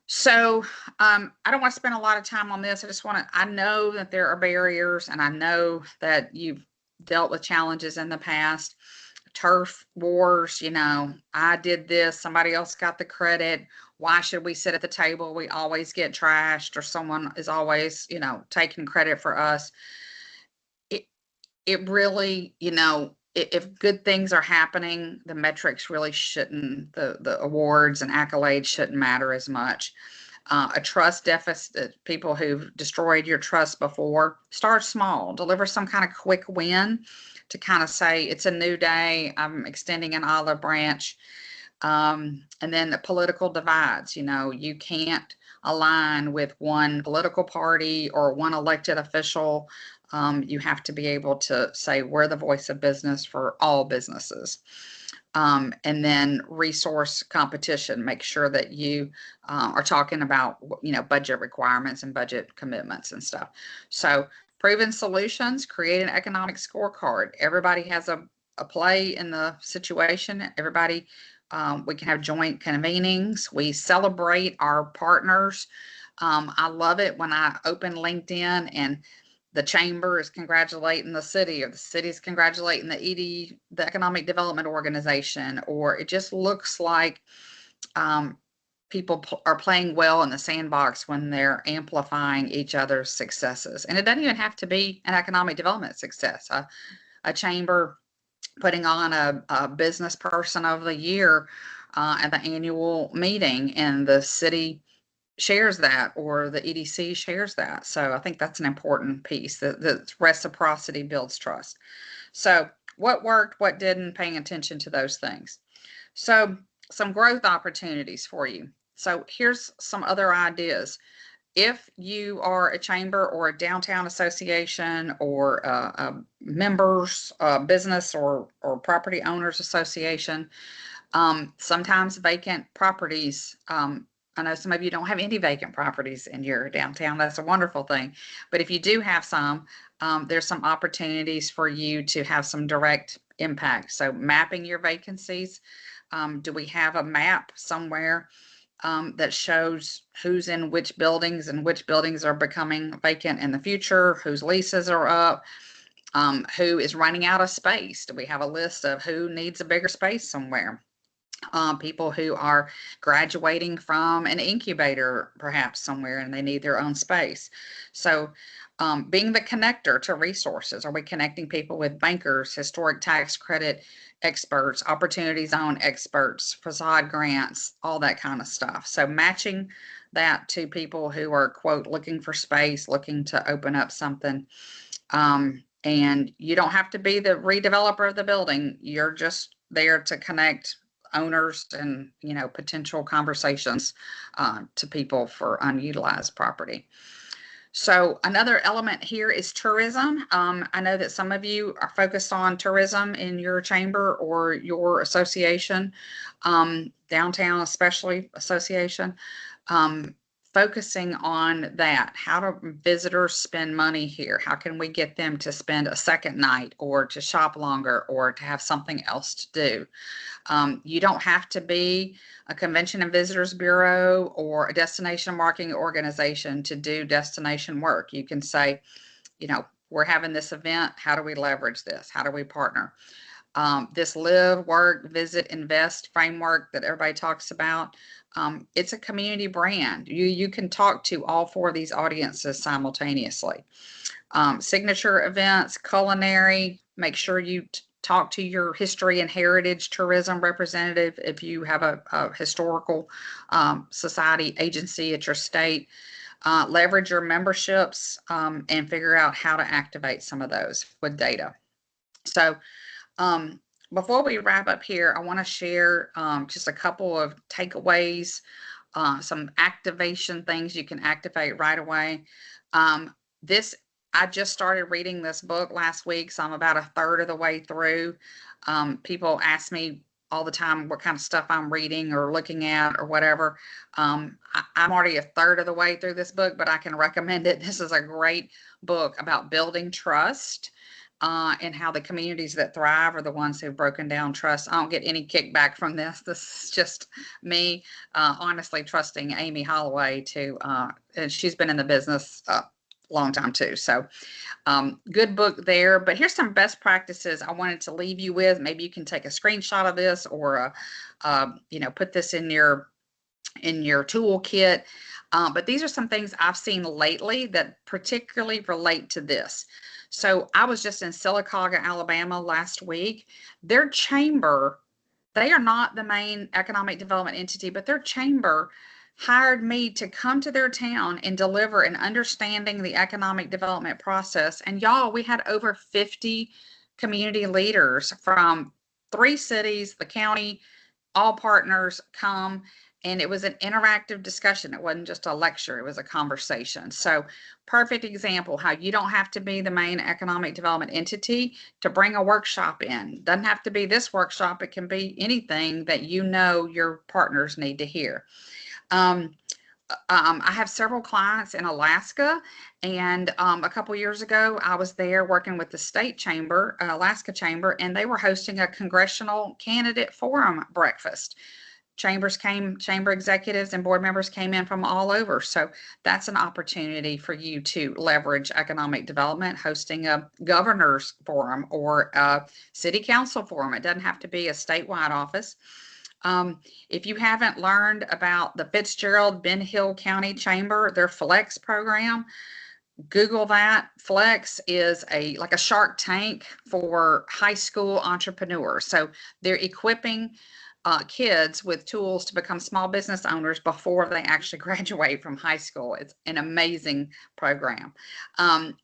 Speaker 2: So I don't want to spend a lot of time on this. I just want to, I know that there are barriers, and I know that you've dealt with challenges in the past. Turf wars, you know, I did this, somebody else got the credit. Why should we sit at the table? We always get trashed, or someone is always, you know, taking credit for us. It really, you know, if good things are happening, the metrics really shouldn't, the awards and accolades shouldn't matter as much. A trust deficit, people who've destroyed your trust before, start small, deliver some kind of quick win to kind of say, it's a new day, I'm extending an olive branch. And then the political divides, you know, you can't align with one political party or one elected official. You have to be able to say, we're the voice of business for all businesses. And then resource competition, make sure that you are talking about, you know, budget requirements and budget commitments and stuff. So proven solutions, create an economic scorecard. Everybody has a play in the situation. Everybody, we can have joint convenings. We celebrate our partners. I love it when I open LinkedIn and the chamber is congratulating the city, or the city's congratulating the the economic development organization, or it just looks like people are playing well in the sandbox when they're amplifying each other's successes. And it doesn't even have to be an economic development success. A chamber putting on a business person of the year at the annual meeting, and the city shares that, or the EDC shares that. So I think that's an important piece, that the reciprocity builds trust. So what worked, what didn't, paying attention to those things. So some growth opportunities for you. So here's some other ideas. If you are a chamber or a downtown association or a members business or property owners association, sometimes vacant properties, I know some of you don't have any vacant properties in your downtown. That's a wonderful thing. But if you do have some, there's some opportunities for you to have some direct impact. So mapping your vacancies. Do we have a map somewhere that shows who's in which buildings, and which buildings are becoming vacant in the future, whose leases are up, who is running out of space? Do we have a list of who needs a bigger space somewhere? people who are graduating from an incubator, perhaps somewhere, and they need their own space. So, being the connector to resources, are we connecting people with bankers, historic tax credit experts, opportunity zone experts, facade grants, all that kind of stuff? So, matching that to people who are, quote, looking for space, looking to open up something. And you don't have to be the redeveloper of the building. You're just there to connect owners and, potential conversations to people for unutilized property. So another element here is tourism. I know that some of you are focused on tourism in your chamber or your association, downtown especially association. Um, Focusing on that. How do visitors spend money here? How can we get them to spend a second night or to shop longer or to have something else to do? You don't have to be a convention and visitors bureau or a destination marketing organization to do destination work. You can say, we're having this event. How do we leverage this? How do we partner? This live, work, visit, invest framework that everybody talks about. It's a community brand. You can talk to all four of these audiences simultaneously. Signature events, culinary, make sure you talk to your history and heritage tourism representative if you have a historical society agency at your state. Leverage your memberships and figure out how to activate some of those with data. So um, before we wrap up here, I want to share just a couple of takeaways, some activation things you can activate right away. This I just started reading this book last week, so I'm about a third of the way through. People ask me all the time what kind of stuff I'm reading or looking at or whatever. I'm already a third of the way through this book, but I can recommend it. This is a great book about building trust and how the communities that thrive are the ones who've broken down trust. I don't get any kickback from this. This is just me honestly trusting Amy Holloway and she's been in the business a long time too. So good book there. But here's some best practices I wanted to leave you with. Maybe you can take a screenshot of this or put this in your toolkit. But these are some things I've seen lately that particularly relate to this. So I was just in Sylacauga, Alabama last week. Their chamber, they are not the main economic development entity, but their chamber hired me to come to their town and deliver an understanding the economic development process. And y'all, we had over 50 community leaders from 3 cities, the county, all partners come, and it was an interactive discussion. It wasn't just a lecture, it was a conversation. So perfect example how you don't have to be the main economic development entity to bring a workshop in. Doesn't have to be this workshop, it can be anything that your partners need to hear. I have several clients in Alaska, and a couple years ago, I was there working with the state chamber, Alaska chamber, and they were hosting a congressional candidate forum breakfast. Chamber executives and board members came in from all over. So that's an opportunity for you to leverage economic development, hosting a governor's forum or a city council forum. It doesn't have to be a statewide office. If you haven't learned about the Fitzgerald Ben Hill County Chamber, their Flex program, Google that. Flex is like a Shark Tank for high school entrepreneurs. So they're equipping kids with tools to become small business owners before they actually graduate from high school. It's an amazing program.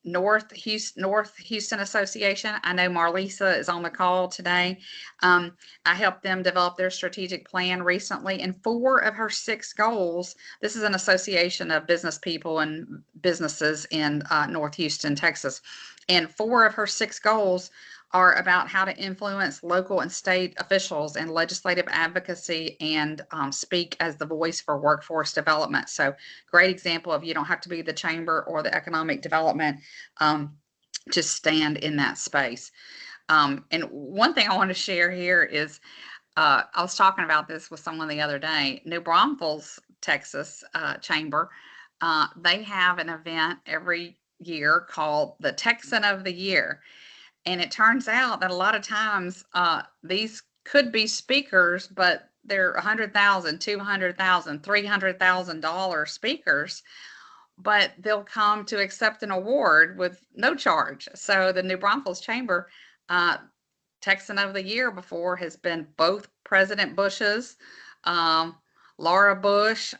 Speaker 2: North Houston Association. I know Marlisa is on the call today. I helped them develop their strategic plan recently, and 4 of her 6 goals. This is an association of business people and businesses in North Houston, Texas, and 4 of her 6 goals are about how to influence local and state officials and legislative advocacy and speak as the voice for workforce development. So great example of you don't have to be the chamber or the economic development to stand in that space. And one thing I want to share here is I was talking about this with someone the other day. New Braunfels, Texas chamber, they have an event every year called the Texan of the Year. And it turns out that a lot of times these could be speakers, but they're $100,000, $200,000, $300,000 speakers, but they'll come to accept an award with no charge. So the New Braunfels Chamber Texan of the Year before has been both President Bush's, um, Laura Bush,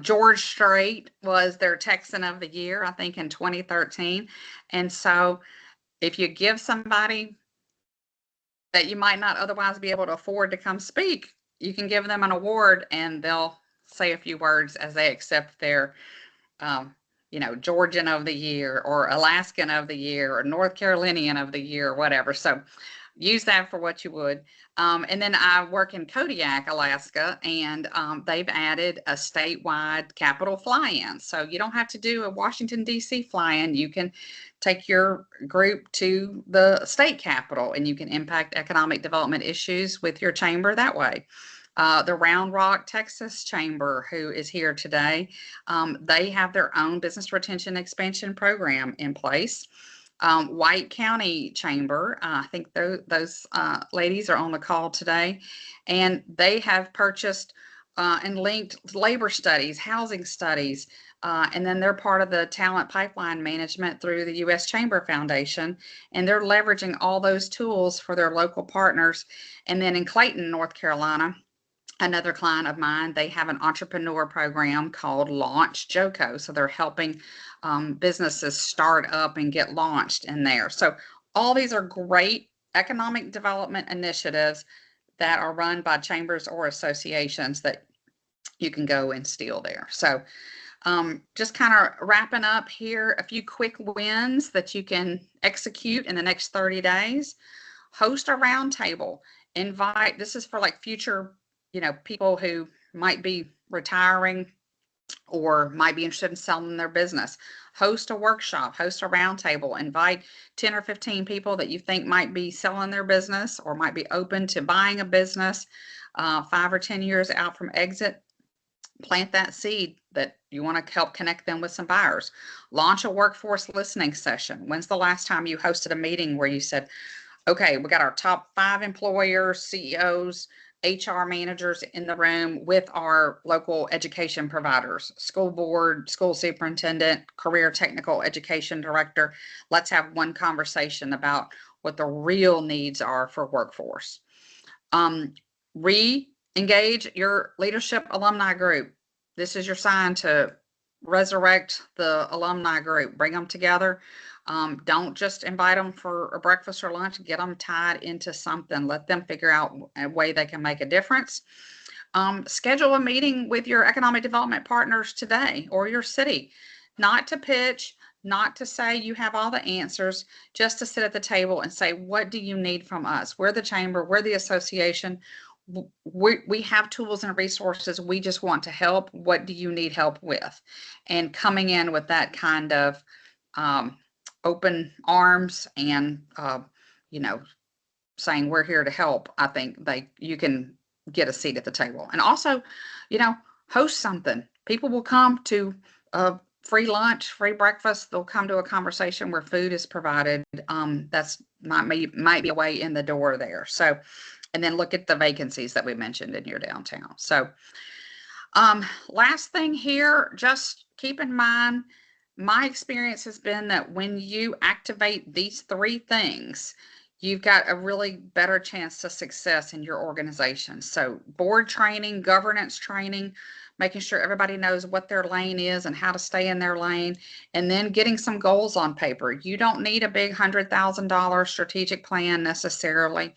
Speaker 2: George Strait was their Texan of the Year, I think, in 2013. And so if you give somebody that you might not otherwise be able to afford to come speak, you can give them an award and they'll say a few words as they accept their, um, Georgian of the Year or Alaskan of the Year or North Carolinian of the Year or whatever. So use that for what you would. And then I work in Kodiak, Alaska, and they've added a statewide capital fly-in. So you don't have to do a Washington, D.C. fly-in. You can take your group to the state capital and you can impact economic development issues with your chamber that way. The Round Rock, Texas Chamber, who is here today, they have their own business retention expansion program in place. White County Chamber, I think those ladies are on the call today, and they have purchased and linked labor studies, housing studies, and then they're part of the talent pipeline management through the U.S. Chamber Foundation, and they're leveraging all those tools for their local partners. And then in Clayton, North Carolina, another client of mine, they have an entrepreneur program called Launch JOCO. So they're helping businesses start up and get launched in there. So all these are great economic development initiatives that are run by chambers or associations that you can go and steal there. So just kind of wrapping up here, a few quick wins that you can execute in the next 30 days. Host a roundtable. Invite, this is for like future people who might be retiring or might be interested in selling their business. Host a workshop, host a roundtable, invite 10 or 15 people that you think might be selling their business or might be open to buying a business 5 or 10 years out from exit. Plant that seed that you want to help connect them with some buyers. Launch a workforce listening session. When's the last time you hosted a meeting where you said, okay, we got our top 5 employers, CEOs, HR managers in the room with our local education providers, school board, school superintendent, career technical education director. Let's have one conversation about what the real needs are for workforce. Re-engage your leadership alumni group. This is your sign to resurrect the alumni group, bring them together. Don't just invite them for a breakfast or lunch, get them tied into something. Let them figure out a way they can make a difference. Schedule a meeting with your economic development partners today or your city, not to pitch, not to say you have all the answers, just to sit at the table and say, what do you need from us? We're the chamber, we're the association. We have tools and resources. We just want to help. What do you need help with? And coming in with that kind of open arms and saying we're here to help, I think you can get a seat at the table. And also, host something. People will come to a free lunch, free breakfast. They'll come to a conversation where food is provided. That's might be a way in the door there. So, and then look at the vacancies that we mentioned in your downtown. So, last thing here, just keep in mind, my experience has been that when you activate these 3 things, you've got a really better chance to success in your organization. So board training, governance training, making sure everybody knows what their lane is and how to stay in their lane, and then getting some goals on paper. You don't need a big $100,000 strategic plan necessarily.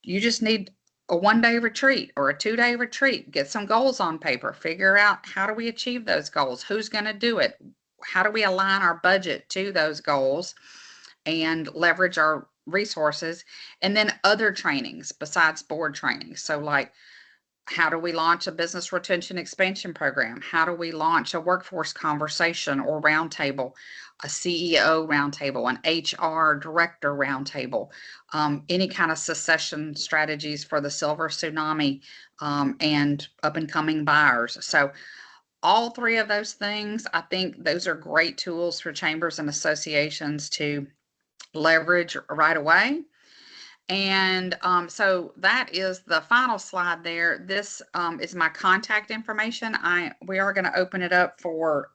Speaker 2: You just need a 1-day retreat or a 2-day retreat. Get some goals on paper. Figure out, how do we achieve those goals? Who's going to do it? How do we align our budget to those goals and leverage our resources? And then other trainings besides board training. So like, how do we launch a business retention expansion program? How do we launch a workforce conversation or roundtable, a CEO roundtable, an HR director roundtable, any kind of succession strategies for the silver tsunami, and up and coming buyers. So all 3 of those things, I think those are great tools for chambers and associations to leverage right away. And so that is the final slide there. This is my contact information. We are going to open it up for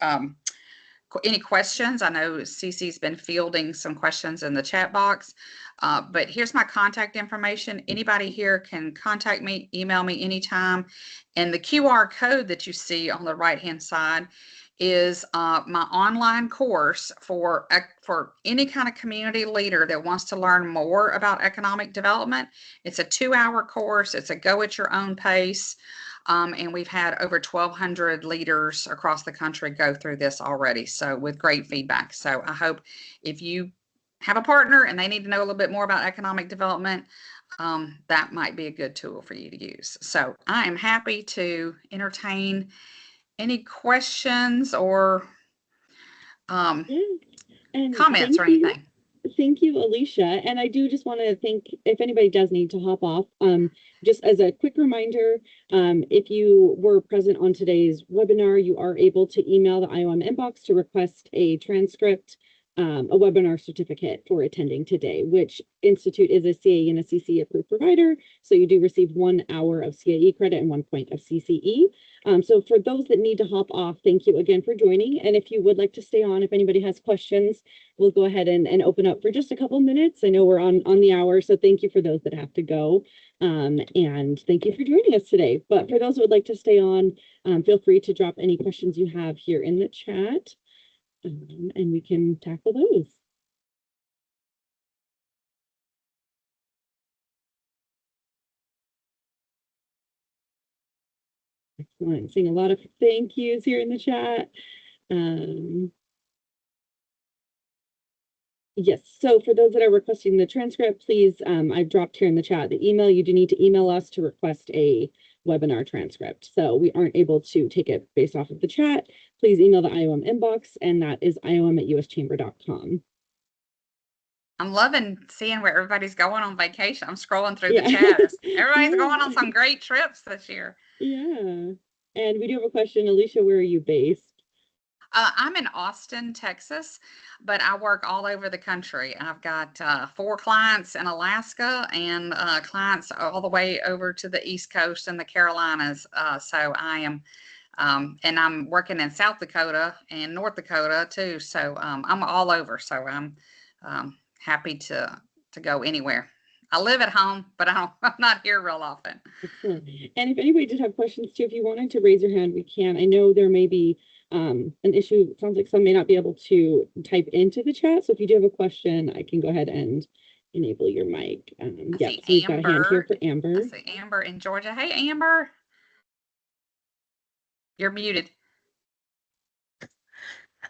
Speaker 2: any questions. I know Cece's been fielding some questions in the chat box, but here's my contact information. Anybody here can contact me, email me anytime. And the QR code that you see on the right-hand side is my online course for any kind of community leader that wants to learn more about economic development. It's a 2-hour course. It's a go at your own pace. And we've had over 1,200 leaders across the country go through this already. So with great feedback. So I hope if you have a partner and they need to know a little bit more about economic development, that might be a good tool for you to use. So I am happy to entertain any questions or
Speaker 1: And
Speaker 2: comments or anything.
Speaker 1: Thank you, Alicia. And I do just want to thank, if anybody does need to hop off, just as a quick reminder, if you were present on today's webinar, you are able to email the IOM inbox to request a transcript, a webinar certificate for attending today, which Institute is a CAE and a CCE approved provider. So you do receive 1 hour of CAE credit and 1 point of CCE. So for those that need to hop off, thank you again for joining. And if you would like to stay on, if anybody has questions, we'll go ahead and open up for just a couple minutes. I know we're on the hour, so thank you for those that have to go. And thank you for joining us today. But for those who would like to stay on, feel free to drop any questions you have here in the chat, and we can tackle those. Excellent. Seeing a lot of thank yous here in the chat. Yes, so for those that are requesting the transcript, please, I've dropped here in the chat the email. You do need to email us to request a webinar transcript. So we aren't able to take it based off of the chat. Please email the IOM inbox, and that is iom@uschamber.com.
Speaker 2: I'm loving seeing where everybody's going on vacation. I'm scrolling through the chat. Everybody's going on some great trips this year.
Speaker 1: Yeah. And we do have a question. Alicia, where are you based?
Speaker 2: I'm in Austin, Texas, but I work all over the country. I've got 4 clients in Alaska and clients all the way over to the East Coast and the Carolinas. So I am, and I'm working in South Dakota and North Dakota too. So I'm all over. So I'm happy to go anywhere. I live at home, but I'm not here real often.
Speaker 1: Excellent. And if anybody did have questions too, if you wanted to raise your hand, we can. I know there may be an issue. It sounds like some may not be able to type into the chat. So if you do have a question, I can go ahead and enable your mic. Yeah, so we've got a hand here for Amber.
Speaker 2: I see Amber in Georgia. Hey, Amber. You're muted.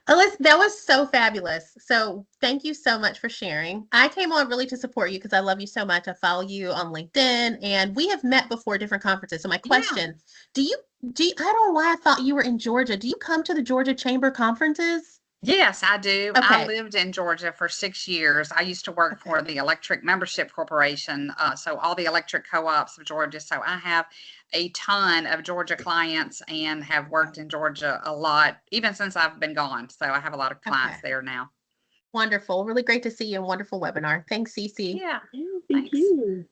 Speaker 3: Alyssa, that was so fabulous. So thank you so much for sharing. I came on really to support you because I love you so much. I follow you on LinkedIn, and we have met before different conferences. So my question, I don't know why I thought you were in Georgia. Do you come to the Georgia Chamber conferences?
Speaker 2: Yes, I do.
Speaker 3: Okay.
Speaker 2: I lived in Georgia for 6 years. I used to work for the Electric Membership Corporation, so all the electric co-ops of Georgia. So I have a ton of Georgia clients and have worked in Georgia a lot, even since I've been gone. So I have a lot of clients there now.
Speaker 3: Wonderful. Really great to see you. Wonderful webinar. Thanks, Cece.
Speaker 2: Yeah.
Speaker 1: Thank you.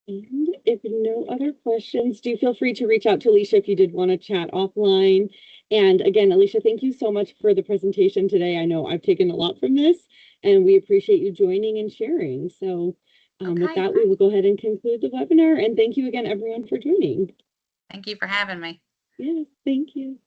Speaker 1: And if no other questions, do feel free to reach out to Alicia if you did want to chat offline. And again, Alicia, thank you so much for the presentation today. I know I've taken a lot from this, and we appreciate you joining and sharing. So with that, we will go ahead and conclude the webinar. And thank you again, everyone, for joining.
Speaker 2: Thank you for having me.
Speaker 1: Yes, thank you.